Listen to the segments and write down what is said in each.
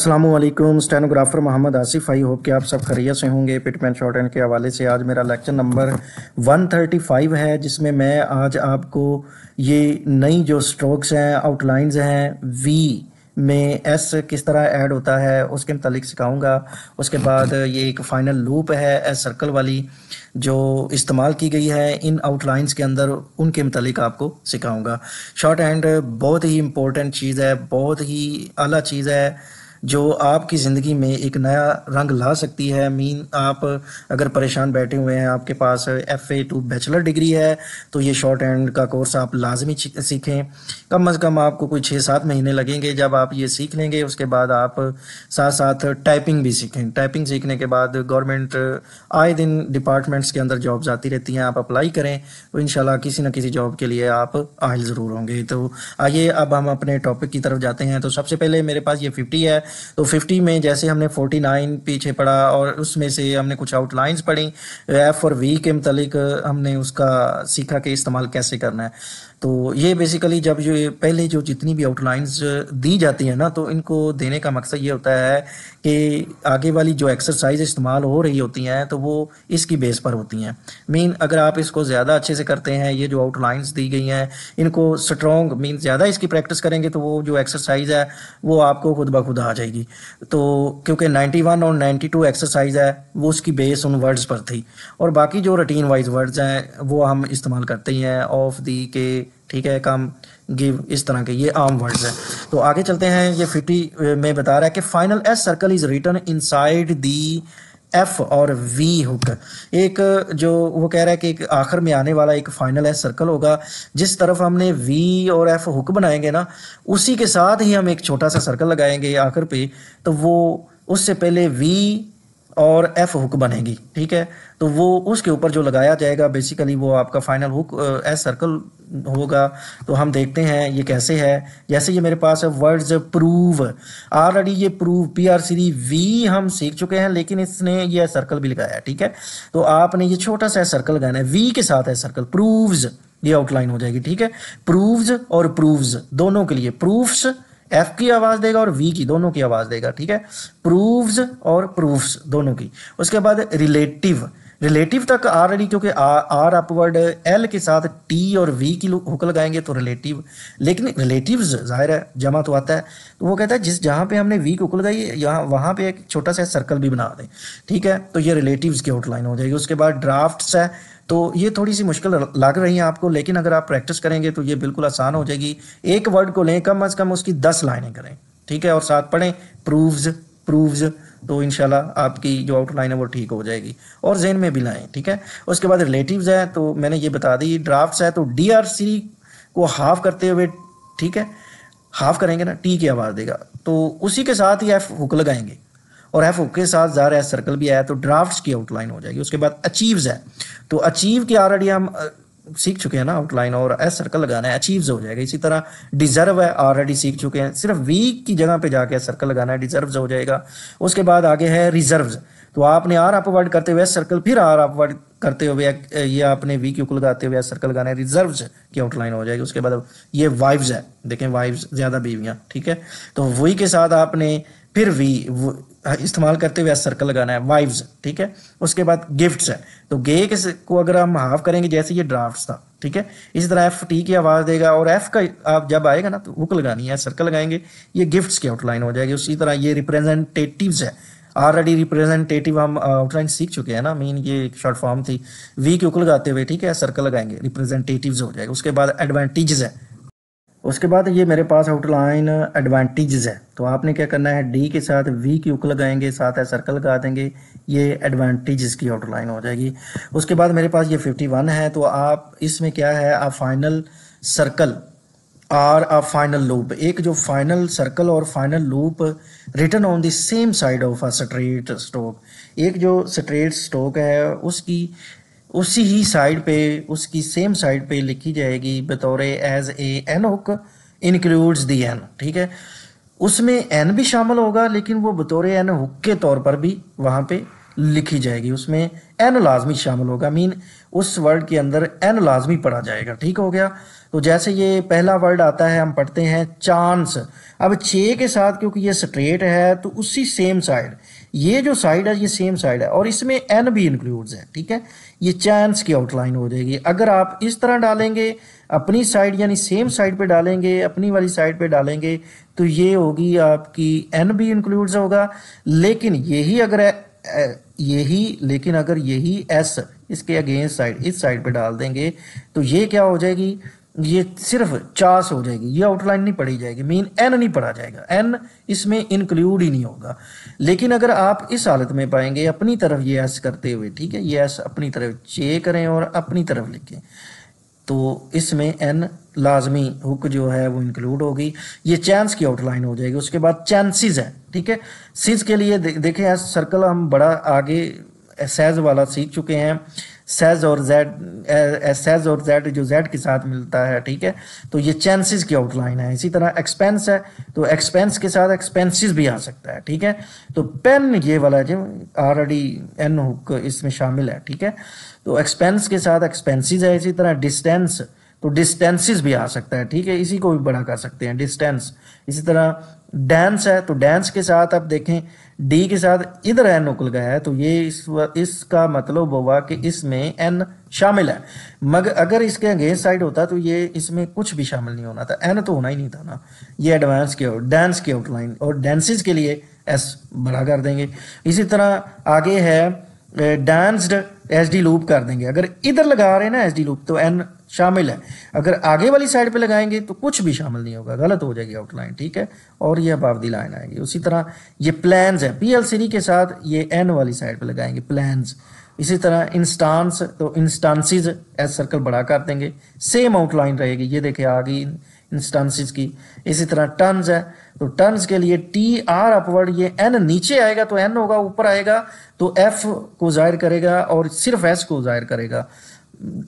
अस्सलामुअलैकुम। Stenographer Mohammad Asif. I hope कि आप सब खैरियत से होंगे। पिटमैन शॉर्टहैंड के हवाले से आज मेरा लेक्चर नंबर 135 है, जिसमें मैं आज आपको ये नई जो स्ट्रोक्स हैं, आउटलाइंस हैं, वी में एस किस तरह ऐड होता है उसके मतलब सिखाऊंगा। उसके बाद ये एक फ़ाइनल लूप है एस सर्कल वाली जो इस्तेमाल की गई है इन आउटलाइंस के अंदर, उनके मतलब आपको सिखाऊंगा। शॉर्ट हैंड बहुत ही इम्पोर्टेंट चीज़ है, बहुत ही आला चीज़ है जो आपकी ज़िंदगी में एक नया रंग ला सकती है। आप अगर परेशान बैठे हुए हैं, आपके पास FA टू बैचलर डिग्री है, तो ये शॉर्ट हैंड का कोर्स आप लाजमी सीखें। कम अज़ कम आपको कोई 6-7 महीने लगेंगे। जब आप ये सीख लेंगे उसके बाद आप साथ साथ टाइपिंग भी सीखें। टाइपिंग सीखने के बाद गवर्नमेंट आए दिन डिपार्टमेंट्स के अंदर जॉब्स आती रहती हैं, आप अप्लाई करें तो इंशाल्लाह किसी न किसी जॉब के लिए आप आहिल ज़रूर होंगे। तो आइए अब हम अपने टॉपिक की तरफ जाते हैं। तो सबसे पहले मेरे पास ये 50 है, तो 50 में जैसे हमने 49 पीछे पढ़ा और उसमें से हमने कुछ आउटलाइंस पढ़ी, एफ और वी के मतलब हमने उसका सीखा कि इस्तेमाल कैसे करना है। तो ये बेसिकली जब जो पहले जो जितनी भी आउटलाइंस दी जाती है ना, तो इनको देने का मकसद ये होता है कि आगे वाली जो एक्सरसाइज इस्तेमाल हो रही होती हैं तो वो इसकी बेस पर होती हैं। अगर आप इसको ज़्यादा अच्छे से करते हैं, ये जो आउटलाइंस दी गई हैं इनको स्ट्रॉन्ग ज़्यादा इसकी प्रैक्टिस करेंगे तो वो जो एक्सरसाइज है वो आपको खुद ब खुद आ जाएगी। तो क्योंकि 91 और 92 एक्सरसाइज है वो उसकी बेस उन वर्ड्स पर थी, और बाकी जो रूटीन वाइज वर्ड्स हैं वो हम इस्तेमाल करते ही हैं, ऑफ दी के, ठीक है, कम, गिव, इस तरह के ये आम वर्ड्स हैं। तो आगे चलते हैं। ये 50 में बता रहा है कि final S circle is written inside the F और वी हुक। एक जो वो कह रहा है कि एक आखिर में आने वाला एक फाइनल एस सर्कल होगा, जिस तरफ हमने वी और एफ हुक बनाएंगे ना, उसी के साथ ही हम एक छोटा सा सर्कल लगाएंगे आखिर पे, तो वो उससे पहले वी और एफ हुक बनेगी, ठीक है। तो वो उसके ऊपर जो लगाया जाएगा बेसिकली वो आपका फाइनल हुक एस सर्कल होगा। तो हम देखते हैं ये कैसे है। जैसे ये मेरे पास है वर्ड्स प्रूव, ऑलरेडी ये प्रूव PRC वी हम सीख चुके हैं, लेकिन इसने ये सर्कल भी लगाया है, ठीक है। तो आपने ये छोटा सा सर्कल लगाना है, वी के साथ है सर्कल, प्रूव्स, ये आउटलाइन हो जाएगी, ठीक है। प्रूव्स और प्रूव्स दोनों के लिए, प्रूफ्स एफ की आवाज देगा और वी की, दोनों की आवाज देगा, ठीक है। प्रूव्स और प्रूफ्स दोनों की। उसके बाद रिलेटिव, रिलेटिव तक ऑलरेडी क्योंकि आर अपवर्ड एल के साथ टी और वी की हुक लगाएंगे तो रिलेटिव, लेकिन रिलेटिव्स जाहिर है जमा तो आता है। तो वो कहता है जिस जहाँ पे हमने वी की हुक लगाई यहाँ वहाँ पे एक छोटा सा सर्कल भी बना दें, ठीक है। तो ये रिलेटिव्स की आउटलाइन हो जाएगी। उसके बाद ड्राफ्ट्स है, तो ये थोड़ी सी मुश्किल लग रही है आपको, लेकिन अगर आप प्रैक्टिस करेंगे तो ये बिल्कुल आसान हो जाएगी। एक वर्ड को लें, कम अज़ कम उसकी 10 लाइनें करें, ठीक है, और साथ पढ़ें प्रूव्स प्रूव्स, तो इंशाल्लाह आपकी जो आउटलाइन है वो ठीक हो जाएगी, और जहन में भी लाएं, ठीक है। उसके बाद रिलेटिव्स है, तो मैंने ये बता दी। ड्राफ्ट्स है तो DRC को हाफ करते हुए, ठीक है, हाफ करेंगे ना, टी की आवाज़ देगा, तो उसी के साथ ही एफ हुक लगाएंगे, और एफ हुक के साथ ज़ाहिर है सर्कल भी आया, तो ड्राफ्ट्स की आउटलाइन हो जाएगी। उसके बाद अचीव्स है, तो अचीव की ऑलरेडी हम सीख चुके हैं ना आउटलाइन, और एस सर्कल लगाना है, अचीव्स हो जाएगा। इसी तरह डिजर्व है, ऑलरेडी सीख चुके हैं, सिर्फ वी की जगह पे जाके सर्कल लगाना है, डिजर्व्स हो जाएगा। उसके बाद आगे है रिजर्व्स, तो आपने आर अपवर्ड करते हुए सर्कल, फिर आर अपवर्ड करते हुए ये आपने वी की हुक लगाते हुए सर्कल लगाना है, रिजर्व्स की आउटलाइन हो जाएगी। उसके बाद ये वाइव्स है, देखें वाइव्स ज्यादा बीवियां, ठीक है, तो वही के साथ आपने फिर वी इस्तेमाल करते हुए सर्कल लगाना है, वाइव्स, ठीक है। उसके बाद गिफ्ट्स है, तो गे को अगर हम हाफ करेंगे जैसे ये ड्राफ्ट्स था, ठीक है, इसी तरह एफ टी की आवाज देगा, और एफ का आप जब आएगा ना तो हुक लगानी है, सर्कल लगाएंगे, ये गिफ्ट्स की आउटलाइन हो जाएगी। उसी तरह ये रिप्रेजेंटेटिव्स है, ऑलरेडी रिप्रेजेंटेटिव हम आउटलाइन सीख चुके हैं ना, ये एक शॉर्ट फॉर्म थी, वी की हुक लगाते हुए, ठीक है, सर्कल लगाएंगे, रिप्रेजेंटेटिव्स हो जाएगा। उसके बाद एडवांटेजेस है, उसके बाद ये मेरे पास आउटलाइन एडवांटेजेस है, तो आपने क्या करना है, डी के साथ वी की हुक लगाएंगे, साथ है सर्कल लगा देंगे, ये एडवांटेजेस की आउटलाइन हो जाएगी। उसके बाद मेरे पास ये 51 है, तो आप इसमें क्या है, आप फाइनल सर्कल और अ फाइनल लूप, एक जो फाइनल सर्कल और final loop written on the same side of a straight stroke, एक जो स्ट्रेट स्ट्रोक है उसकी उसी ही साइड पे, उसकी सेम साइड पे लिखी जाएगी बतौर as a N hook includes the N, ठीक है। उसमें एन भी शामिल होगा, लेकिन वो बतौर एन हुक के तौर पर भी वहां पे लिखी जाएगी, उसमें एन लाजमी शामिल होगा, उस वर्ड के अंदर एन लाजमी पढ़ा जाएगा, ठीक हो गया। तो जैसे ये पहला वर्ड आता है, हम पढ़ते हैं चांस। अब चे के साथ क्योंकि ये स्ट्रेट है तो उसी सेम साइड, ये जो साइड है ये सेम साइड है और इसमें एन भी इंक्लूड्स है, ठीक है। ये चांस की आउटलाइन हो जाएगी। अगर आप इस तरह डालेंगे अपनी साइड, यानी सेम साइड पे डालेंगे, अपनी वाली साइड पे डालेंगे, तो ये होगी आपकी एन भी इंक्लूड्स होगा। लेकिन यही अगर अगर यही एस इसके अगेंस्ट साइड, इस साइड पे डाल देंगे, तो ये क्या हो जाएगी, ये सिर्फ चास हो जाएगी, ये आउटलाइन नहीं पढ़ी जाएगी, मीन एन नहीं पढ़ा जाएगा, एन इसमें इंक्लूड ही नहीं होगा। लेकिन अगर आप इस हालत में पाएंगे अपनी तरफ ये एस करते हुए, ठीक है, ये एस अपनी तरफ चे करें और अपनी तरफ लिखें, तो इसमें एन लाजमी हुक जो है वो इंक्लूड होगी। ये चांस की आउटलाइन हो जाएगी। उसके बाद चांसेस है, ठीक है। सिज के लिए देखें एस सर्कल हम बड़ा आगे सेज वाला सीख चुके हैं। सेज और जेड जो जेड के साथ मिलता है, ठीक है, तो ये चांसेस की आउटलाइन है। इसी तरह एक्सपेंस है तो एक्सपेंस के साथ एक्सपेंसेस भी आ सकता है, ठीक है। तो पेन ये वाला जो ऑलरेडी एन हुक इसमें शामिल है, ठीक है, तो एक्सपेंस के साथ एक्सपेंसेस है। इसी तरह डिस्टेंस तो डिस्टेंसेस भी आ सकता है, ठीक है, इसी को भी बड़ा कर सकते हैं डिस्टेंस। इसी तरह डांस है तो डांस के साथ आप देखें डी के साथ इधर एन हुक लगाया है, तो ये इसका मतलब हुआ कि इसमें एन शामिल है। मगर अगर इसके अगेंस्ट साइड होता तो ये इसमें कुछ भी शामिल नहीं होना था, एन तो होना ही नहीं था ना। ये एडवांस के डांस की आउटलाइन, और डांसेस के लिए एस बड़ा कर देंगे। इसी तरह आगे है डांस्ड एस डी लूप कर देंगे। अगर इधर लगा रहे हैं ना एस डी लूप तो एन शामिल है, अगर आगे वाली साइड पे लगाएंगे तो कुछ भी शामिल नहीं होगा, गलत हो जाएगी आउटलाइन, ठीक है, और ये अबावदी लाइन आएगी। उसी तरह ये प्लान्स है, PLCD के साथ ये एन वाली साइड पे लगाएंगे प्लान्स। इसी तरह इंस्टांस तो इंस्टांसिस एस सर्कल बड़ा कर देंगे, सेम आउटलाइन रहेगी। ये देखिए आ गई इंस्टांसिस की। इसी तरह टर्न्स है तो टर्न्स के लिए टी आर अपवर्ड, ये एन नीचे आएगा तो एन होगा, ऊपर आएगा तो एफ को जाहिर करेगा और सिर्फ एस को जाहिर करेगा,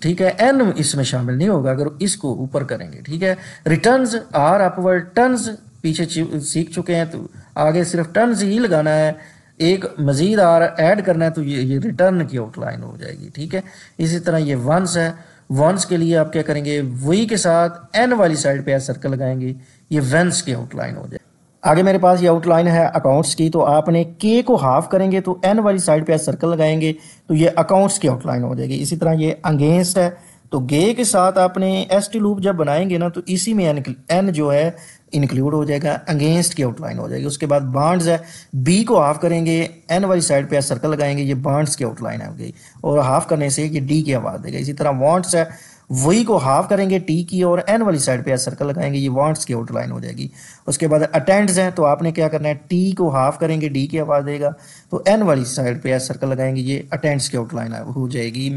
ठीक है, एन इसमें शामिल नहीं होगा अगर इसको ऊपर करेंगे, ठीक है। रिटर्न्स आर अपवर्ड, टर्न्स पीछे सीख चुके हैं तो आगे सिर्फ टर्न्स ही लगाना है, एक मजीद आर ऐड करना है तो ये रिटर्न की आउटलाइन हो जाएगी, ठीक है। इसी तरह ये वंस है, वंस के लिए आप क्या करेंगे, वी के साथ एन वाली साइड पे सर्कल लगाएंगे, ये वेंस की आउटलाइन हो जाएगी। आगे मेरे पास ये आउटलाइन है अकाउंट्स की, तो आपने के को हाफ करेंगे तो एन वाली साइड पे सर्कल लगाएंगे तो ये अकाउंट्स की आउटलाइन हो जाएगी। इसी तरह ये अगेंस्ट है तो गे के साथ आपने एस टी लूप जब बनाएंगे ना तो इसी में एन जो है इंक्लूड हो जाएगा, अगेंस्ट की आउटलाइन हो जाएगी। उसके बाद बाउंड्स है, बी को हाफ करेंगे एन वाली साइड पे सर्कल लगाएंगे, ये बाउंड्स की आउटलाइन हो गई और हाफ करने से ये डी की आवाज देगा। इसी तरह वांट्स है, वही को हाफ करेंगे टी की और एन वाली साइड पे सर्कल लगाएंगे, ये वांट्स की आउटलाइन हो जाएगी। उसके बाद अटेंड्स हैं तो आपने क्या करना है, टी को हाफ करेंगे डी की आवाज देगा तो एन वाली साइड पे सर्कल लगाएंगे, ये अटेंड्स की आउटलाइन हो जाएगी।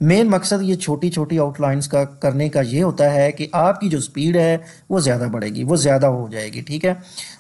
मेन मकसद ये छोटी छोटी आउटलाइंस का करने का ये होता है कि आपकी जो स्पीड है वो ज़्यादा बढ़ेगी, वो ज़्यादा हो जाएगी, ठीक है।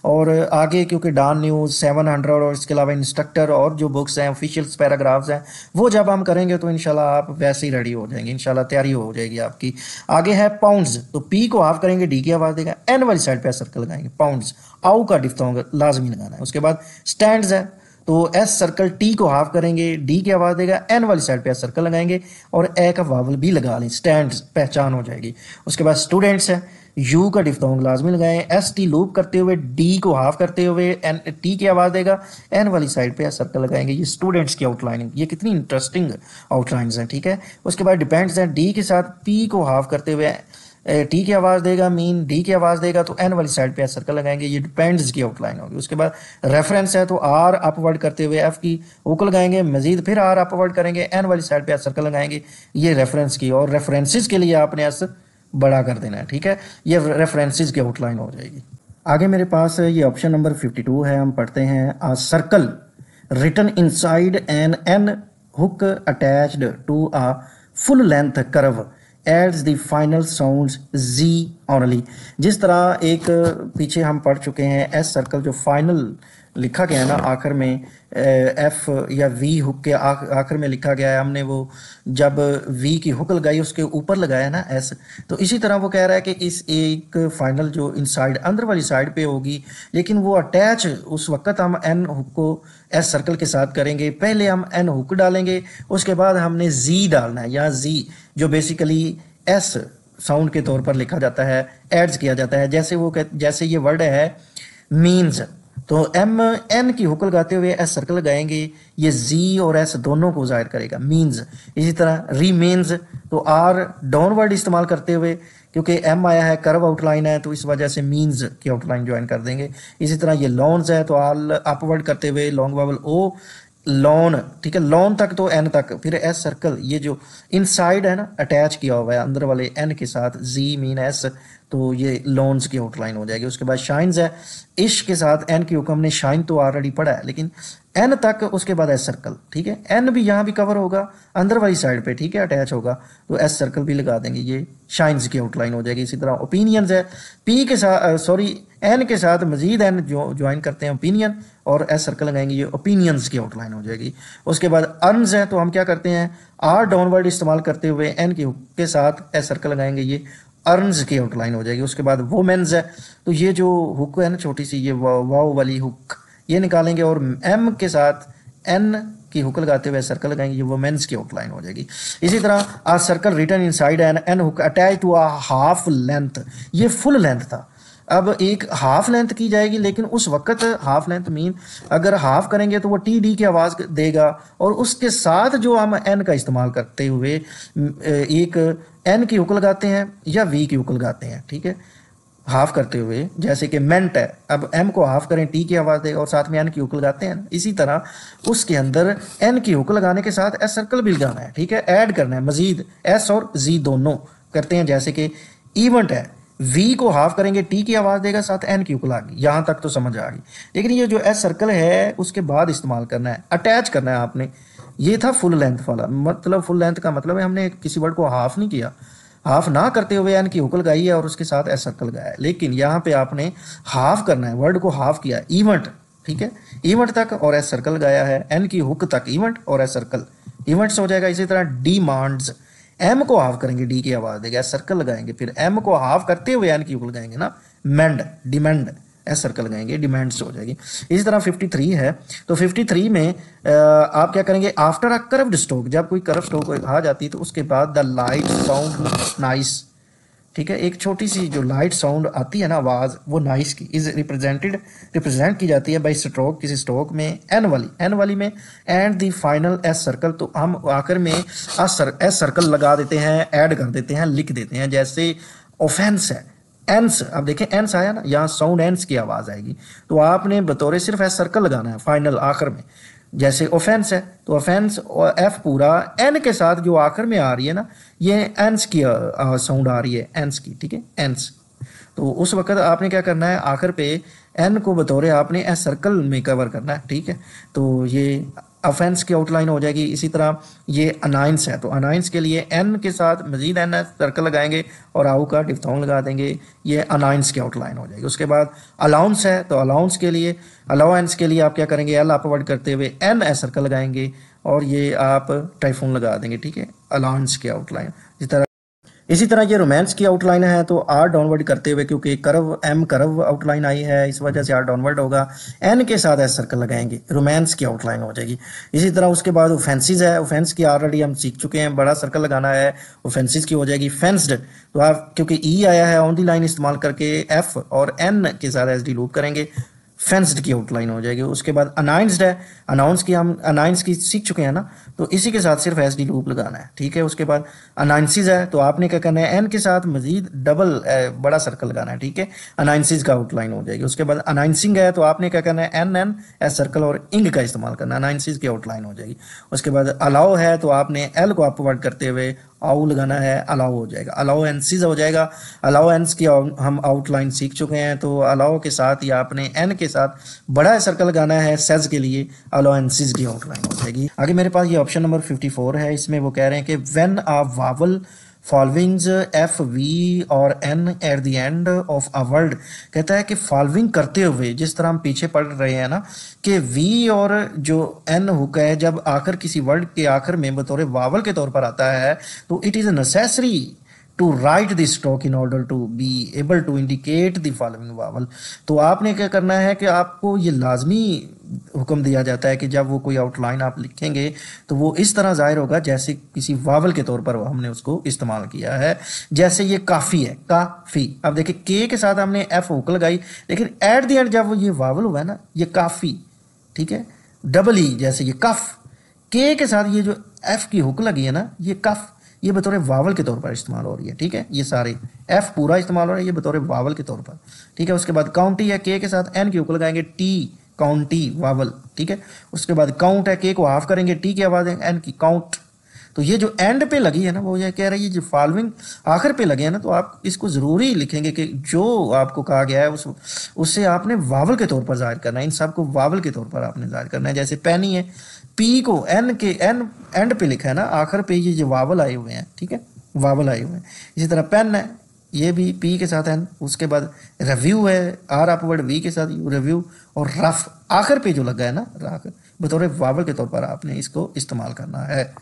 और आगे क्योंकि डॉन न्यूज़ 700 और इसके अलावा इंस्ट्रक्टर और जो बुक्स हैं ऑफिशियल पैराग्राफ्स हैं वो जब हम करेंगे तो इंशाल्लाह आप वैसे ही रेडी हो जाएंगे, इंशाल्लाह तैयारी हो जाएगी आपकी। आगे है पाउंड्स, तो पी को हाफ करेंगे डी की आवाज देगा, एन वाली साइड पे सर्कल लगाएंगे, पाउंड्स आउ का डिफ्थोंग लाजमी लगाना है। उसके बाद स्टैंड्स है तो एस सर्कल टी को हाफ करेंगे डी की आवाज देगा, एन वाली साइड पे सर्कल लगाएंगे और ए का वावल भी लगा लें, स्टैंड्स पहचान हो जाएगी। उसके बाद स्टूडेंट्स है, यू का डिफ्थोंग लाजमी लगाएं, एस टी लूप करते हुए डी को हाफ करते हुए एन टी की आवाज देगा, एन वाली साइड पे सर्कल लगाएंगे, ये स्टूडेंट्स की आउटलाइनिंग, ये कितनी इंटरेस्टिंग आउटलाइंस हैं, ठीक है। उसके बाद डिपेंड्स हैं, डी के साथ पी को हाफ करते हुए टी की आवाज देगा, मीन डी की आवाज देगा तो एन वाली साइड पे सर्कल लगाएंगे, ये डिपेंड्स की आउटलाइन होगी। उसके बाद रेफरेंस है तो आर अपवर्ड करते हुए एफ की हुक लगाएंगे, मजीद फिर आर अपवर्ड करेंगे, एन वाली साइड पे सर्कल लगाएंगे, ये रेफरेंस की, और रेफरेंसेस के लिए आपने एस बड़ा कर देना है, ठीक है, ये रेफरेंसेस की आउटलाइन हो जाएगी। आगे मेरे पास ये ऑप्शन नंबर 52 है, हम पढ़ते हैं a circle written inside N hook attached to a full length curve adds the final sounds G only. जिस तरह एक पीछे हम पढ़ चुके हैं एस सर्कल जो फाइनल लिखा गया है ना आखिर में, एफ या वी हुक के आखिर में लिखा गया है, हमने वो जब वी की हुक लगाई उसके ऊपर लगाया ना एस, तो इसी तरह वो कह रहा है कि इस एक फाइनल जो इनसाइड अंदर वाली साइड पे होगी, लेकिन वो अटैच उस वक्त हम एन हुक को एस सर्कल के साथ करेंगे। पहले हम एन हुक डालेंगे, उसके बाद हमने जी डालना है, या जी जो बेसिकली एस साउंड के तौर पर लिखा जाता है, एड्स किया जाता है। जैसे ये वर्ड है मीन्स, तो एम एन की हुक लगाते हुए एस सर्कल लगाएंगे, ये जी और एस दोनों को जाहिर करेगा, मीन्स। इसी तरह रीमेन्स, तो आर डाउनवर्ड इस्तेमाल करते हुए, क्योंकि एम आया है कर्व आउटलाइन है तो इस वजह से मीन्स की आउटलाइन ज्वाइन कर देंगे। इसी तरह ये लॉन्स है तो आल अपवर्ड करते हुए लॉन्ग वावल ओ लॉन, ठीक है, लॉन तक तो एन तक, फिर एस सर्कल, ये जो इनसाइड है ना अटैच किया हुआ है अंदर वाले एन के साथ, जी मीन एस, तो ये लॉन्स की आउटलाइन हो जाएगी। उसके बाद शाइन्स है, इश के साथ एन की हुक्म, हमने शाइन तो ऑलरेडी पढ़ा है, लेकिन एन तक उसके बाद एस सर्कल, ठीक है, एन भी यहाँ भी कवर होगा अंदर वाली साइड पे, ठीक है, अटैच होगा, तो एस सर्कल भी लगा देंगे, ये शाइन्स की आउटलाइन हो जाएगी। इसी तरह ओपिनियंस है, पी के साथ एन के साथ मजीद एन जो ज्वाइन करते हैं ओपिनियन, और एस सर्कल लगाएंगे, ये ओपिनियंस की आउटलाइन हो जाएगी। उसके बाद अर्न्स है, तो हम क्या करते हैं आर डाउनवर्ड इस्तेमाल करते हुए एन की हुक के साथ एस सर्कल लगाएंगे, ये अर्न्स की आउटलाइन हो जाएगी। उसके बाद वोमेन्स है, तो ये जो हुक है ना छोटी सी, ये वाव वाली हुक, ये निकालेंगे और एम के साथ एन की हुक लगाते हुए सर्कल लगाएंगे, ये वोमेन्स की आउटलाइन हो जाएगी। इसी तरह a circle written inside N hook attached to a half length, ये फुल लेंथ था, अब एक हाफ लेंथ की जाएगी, लेकिन उस वक्त हाफ लेंथ मीन अगर हाफ करेंगे तो वो टी डी की आवाज़ देगा, और उसके साथ जो हम एन का इस्तेमाल करते हुए एक एन की हुक लगाते हैं या वी की हुक लगाते हैं, ठीक है, हाफ करते हुए, जैसे कि मेंट है, अब एम को हाफ करें टी की आवाज़ देगा और साथ में एन की हुक लगाते हैं। इसी तरह उसके अंदर एन की हुक लगाने के साथ एस सर्कल भी लगाना है, ठीक है, ऐड करना है मजीद, एस और जी दोनों करते हैं। जैसे कि इवेंट है, वी को हाफ करेंगे टी की आवाज़ देगा, साथ एन की हुक लगी, यहाँ तक तो समझ आ गई। लेकिन ये जो एस सर्कल है उसके बाद इस्तेमाल करना है, अटैच करना है आपने। ये था फुल लेंथ वाला, मतलब फुल लेंथ का मतलब है हमने किसी वर्ड को हाफ नहीं किया, हाफ ना करते हुए एन की हुक लगाई है और उसके साथ एस सर्कल लगाया है, लेकिन यहाँ पे आपने हाफ करना है, वर्ड को हाफ किया, इवेंट, ठीक है, इवेंट तक और एस सर्कल लगाया है, एन की हुक तक इवेंट और एस सर्कल, इवेंट्स हो जाएगा। इसी तरह डिमांड्स, एम को हाफ करेंगे डी की आवाज़ देगा, एस सर्कल लगाएंगे, फिर एम को हाफ करते हुए एन की हुक लगाएंगे ना, मेंड, डिमेंड, एस सर्कल लगाएंगे, डिमांड्स हो जाएगी। इसी तरह 53 है, तो 53 में आप क्या करेंगे, आफ्टर अ कर्व्ड स्ट्रोक, जब कोई कर्व स्ट्रोक आ जाती है तो उसके बाद द लाइट साउंड नाइस, ठीक है, एक छोटी सी जो लाइट साउंड आती है ना आवाज़, वो नाइस की इज रिप्रेजेंट की जाती है बाई स्ट्रोक, किसी स्ट्रोक में एन वाली में, and the final S circle, तो हम आखिर में एस सर्कल लगा देते हैं, ऐड कर देते हैं, लिख देते हैं। जैसे ऑफेंस है, एंस, अब देखें एंस आया ना, यहाँ साउंड एंस की आवाज़ आएगी, तो आपने बतौर सिर्फ एस सर्कल लगाना है फाइनल आखिर में। जैसे ऑफेंस है, तो ऑफेंस और एफ पूरा एन के साथ जो आखिर में आ रही है ना, ये एंस की साउंड आ रही है, एंस की, ठीक है, एंस, तो उस वक्त आपने क्या करना है, आखिर पे एन को बतौर आपने एस सर्कल में कवर करना है, ठीक है, तो ये ऑफेंस की आउटलाइन हो जाएगी। इसी तरह ये अनाइंस है, तो अनाइंस के लिए एन के साथ मजीद एन सर्कल लगाएंगे और आउ का डिफ्थोंग लगा देंगे, ये अनाइंस की आउटलाइन हो जाएगी। उसके बाद अलाउंस है, तो अलाउंस के लिए, अलाउंस के लिए आप क्या करेंगे, एल अपवर्ड करते हुए एन एस सर्कल लगाएंगे और ये आप टाइफून लगा देंगे, ठीक है, अलाउंस की आउटलाइन। इसी तरह ये रोमांस की आउटलाइन है, तो आर डाउनवर्ड करते हुए, क्योंकि कर्व एम कर्व आउटलाइन आई है इस वजह से आर डाउनवर्ड होगा, एन के साथ एस सर्कल लगाएंगे, रोमांस की आउटलाइन हो जाएगी। इसी तरह उसके बाद ऑफेंसिस है, ऑफेंस की ऑलरेडी हम सीख चुके हैं, बड़ा सर्कल लगाना है, ऑफेंसिस की हो जाएगी फेंस्ड, तो आप क्योंकि ई आया है ऑन दी लाइन इस्तेमाल करके एफ और एन के साथ एस डी लूप करेंगे, फेंस्ड की आउटलाइन हो जाएगी। उसके बाद अनाउंस्ड है, अनाउंस की सीख चुके हैं ना, तो इसी के साथ सिर्फ एस डी लूप लगाना है, ठीक है। उसके बाद अनाउंसिस है, तो आपने क्या करना है, एन के साथ मजीद डबल बड़ा सर्कल लगाना है, ठीक है, अनाउंसिस का आउटलाइन हो जाएगी। उसके बाद अनाउंसिंग है, तो आपने क्या करना है, एन एस सर्कल और इंग का इस्तेमाल करना है, अनाउंसिस की आउटलाइन हो जाएगी। उसके बाद अलाउ है, तो आपने एल को अपवर्ड करते हुए आउ लगाना है, अलाउ हो जाएगा, अलाउंसेस हो जाएगा। अलाउंस की हम आउटलाइन सीख चुके हैं, तो अलाउ के साथ या आपने एन के साथ बड़ा सर्कल लगाना है, सेज के लिए अलाउंसेस की आउटलाइन हो जाएगी। आगे मेरे पास ये ऑप्शन नंबर 54 है, इसमें वो कह रहे हैं कि when a vowel followings F V और N at the end of a word, कहता है कि फॉलोइंग करते हुए, जिस तरह हम पीछे पढ़ रहे हैं ना कि वी और जो एन हुक है जब आखिर किसी वर्ड के आखिर में बतौर वावल के तौर पर आता है, तो it is necessary to write the stroke in order to be able to indicate the following vowel. तो आपने क्या करना है कि आपको ये लाजमी हुक्म दिया जाता है कि जब वो कोई आउटलाइन आप लिखेंगे तो वो इस तरह ज़ाहिर होगा जैसे किसी वावल के तौर पर हमने उसको इस्तेमाल किया है। जैसे ये काफ़ी है, काफ़ी। अब देखिए के के साथ हमने एफ हुक लगाई, लेकिन एट द एंड जब वो ये वावल हुआ है ना, ये काफ़ी, ठीक है, डबल ई, जैसे ये कफ, के साथ ये जो एफ की हुक लगी है ना, ये कफ, ये बतौर वावल के तौर पर इस्तेमाल हो रही है, ठीक है। ये सारे एफ पूरा इस्तेमाल हो रहा है, ये बतौर वावल के तौर पर, ठीक है। उसके बाद काउंटी है, के साथ एन की हुक लगाएंगे, टी काउंटी वावल, ठीक है। उसके बाद काउंट है, के को हाफ करेंगे, टी की आवाज़ है, एन की काउंट। तो ये जो एंड पे लगी है ना, वो ये कह रही है जो फॉलोइंग आखिर पे लगे हैं ना, तो आप इसको ज़रूरी लिखेंगे कि जो आपको कहा गया है उससे आपने वावल के तौर पर जाहिर करना है। इन सब को वावल के तौर पर आपने जाहिर करना है। जैसे पैनी है, पी को एन के एन एंड पे लिखा है ना, आखिर पे ये जो वावल आए हुए हैं, ठीक है, वावल आए हुए हैं। इसी तरह पेन है, ये भी पी के साथ एन। उसके बाद रिव्यू है, आर अपवर्ड वी के साथ रिव्यू, और रफ आखिर पे जो लगा है ना, राख, बतौर वावल के तौर पर आपने इसको इस्तेमाल करना है।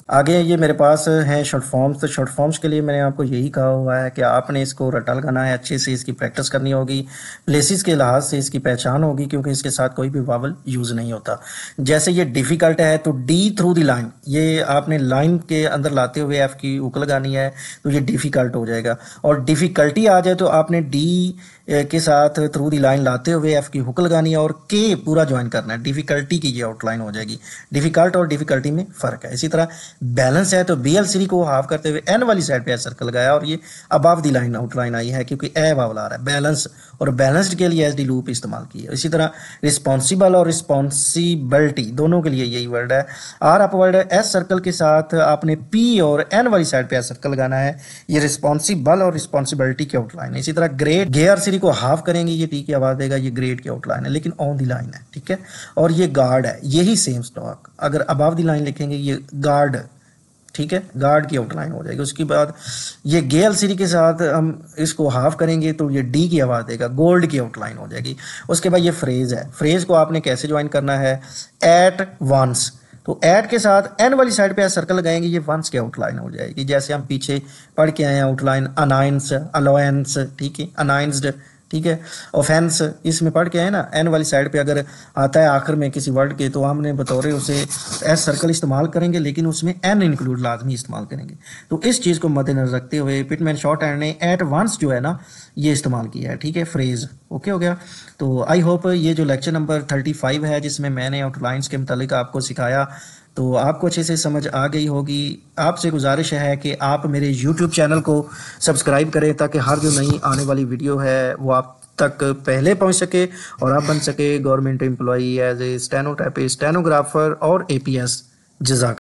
आगे ये मेरे पास है शॉर्ट फॉर्म्स। तो शॉर्ट फॉर्म्स के लिए मैंने आपको यही कहा हुआ है कि आपने इसको रटा लगाना है, अच्छे से इसकी प्रैक्टिस करनी होगी, प्लेसेस के लिहाज से इसकी पहचान होगी, क्योंकि इसके साथ कोई भी वावल यूज़ नहीं होता। जैसे ये डिफ़िकल्ट है तो डी थ्रू द लाइन, ये आपने लाइन के अंदर लाते हुए एफ की हुक लगानी है, तो ये डिफ़िकल्ट हो जाएगा। और डिफ़िकल्टी आ जाए तो आपने डी के साथ थ्रू दी लाइन लाते हुए एफ की हुक लगानी है और के पूरा ज्वाइन करना है, डिफिकल्टी की ये आउटलाइन हो जाएगी। डिफिकल्ट और डिफिकल्टी में फ़र्क है। इसी तरह बैलेंस है तो बी एल सी को हाफ करते हुए एन वाली साइड पे सर्कल लगाया और ये अबव दी लाइन आउटलाइन आई है, क्योंकि ए वावल आ रहा है। बैलेंस और बैलेंस्ड के लिए एस डी लूप इस्तेमाल की है। इसी तरह रिस्पॉन्सिबल और रिस्पॉन्सिबिलिटी दोनों के लिए यही वर्ड है। आर अप वर्ड है, एस सर्कल के साथ आपने पी और एन वाली साइड पे एस सर्कल लगाना है। ये रिस्पॉन्सिबल और रिस्पॉन्सिबिलिटी की आउटलाइन है। इसी तरह ग्रेड गेयर सीरी को हाफ करेंगे, ये टी की आवाज देगा, ये ग्रेड की आउटलाइन है, लेकिन ऑन दी लाइन है, ठीक है। और ये गार्ड है, यही सेम स्टॉक। अगर अबव दी लाइन लिखेंगे ये गार्ड, ठीक है, गार्ड की आउटलाइन हो जाएगी। उसके बाद ये गेल सीरी के साथ हम इसको हाफ करेंगे तो ये डी की आवाज़ देगा, गोल्ड की आउटलाइन हो जाएगी। उसके बाद ये फ्रेज है, फ्रेज को आपने कैसे ज्वाइन करना है, एट वंस, तो एट के साथ एन वाली साइड पे सर्कल लगाएंगे, ये वंस की आउटलाइन हो जाएगी। जैसे हम पीछे पढ़ के आए हैं आउटलाइन, अनाइंस, अलोएंस, ठीक है, अनाइंस्ड, ठीक है, ऑफेंस, इसमें पढ़ के आए ना, एन वाली साइड पे अगर आता है आखिर में किसी वर्ड के तो हमने बतौर उसे एस सर्कल इस्तेमाल करेंगे, लेकिन उसमें एन इंक्लूड लाजमी इस्तेमाल करेंगे। तो इस चीज़ को मद्देनजर रखते हुए पिटमैन शॉर्ट हैंड ने एट वंस जो है ना ये इस्तेमाल किया है, ठीक है, फ्रेज। ओके हो गया। तो आई होप ये जो लेक्चर नंबर 35 है जिसमें मैंने आउटलाइंस के मुतालिक आपको सिखाया तो आपको अच्छे से समझ आ गई होगी। आपसे गुजारिश है कि आप मेरे YouTube चैनल को सब्सक्राइब करें ताकि हर जो नई आने वाली वीडियो है वो आप तक पहले पहुंच सके और आप बन सके government employee as a stenotypist, stenographer और APS। जज़ाक।